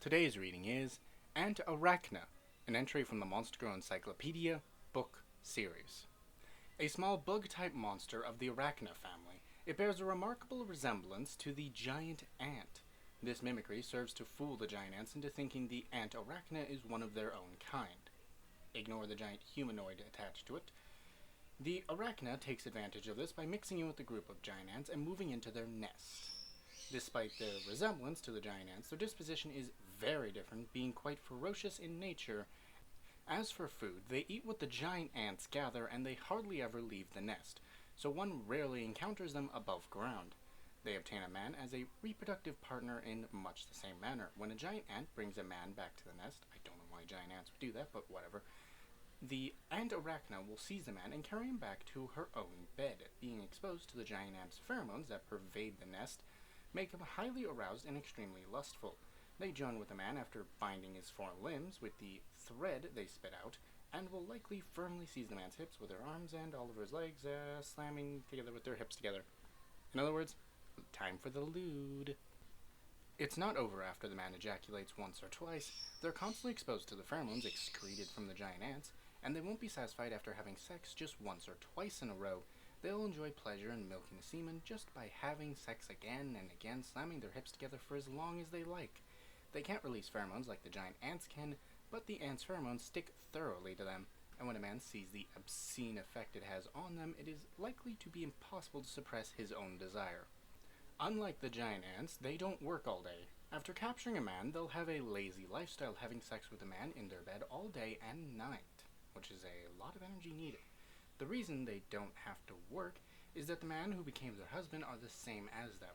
Today's reading is Aunt Arachne, an entry from the Monster Encyclopedia book series. A small bug-type monster of the Arachne family, it bears a remarkable resemblance to the giant ant. This mimicry serves to fool the giant ants into thinking the Aunt Arachne is one of their own kind. Ignore the giant humanoid attached to it. The Arachne takes advantage of this by mixing in with the group of giant ants and moving into their nest. Despite their resemblance to the giant ants, their disposition is very different, being quite ferocious in nature. As for food, they eat what the giant ants gather, and they hardly ever leave the nest, so one rarely encounters them above ground. They obtain a man as a reproductive partner in much the same manner. When a giant ant brings a man back to the nest, I don't know why giant ants would do that, but whatever, the Aunt Arachne will seize the man and carry him back to her own bed. Being exposed to the giant ant's pheromones that pervade the nest make him highly aroused and extremely lustful. They join with the man after binding his four limbs with the thread they spit out, and will likely firmly seize the man's hips with their arms and all of his legs, slamming together with their hips together. In other words, time for the lewd. It's not over after the man ejaculates once or twice. They're constantly exposed to the pheromones excreted from the giant ants, and they won't be satisfied after having sex just once or twice in a row. They'll enjoy pleasure in milking the semen just by having sex again and again, slamming their hips together for as long as they like. They can't release pheromones like the giant ants can, but the ants' pheromones stick thoroughly to them, and when a man sees the obscene effect it has on them, it is likely to be impossible to suppress his own desire. Unlike the giant ants, they don't work all day. After capturing a man, they'll have a lazy lifestyle, having sex with a man in their bed all day and night, which is a lot of energy needed. The reason they don't have to work is that the man who became their husband are the same as them.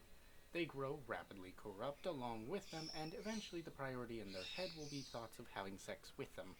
They grow rapidly corrupt along with them, and eventually the priority in their head will be thoughts of having sex with them.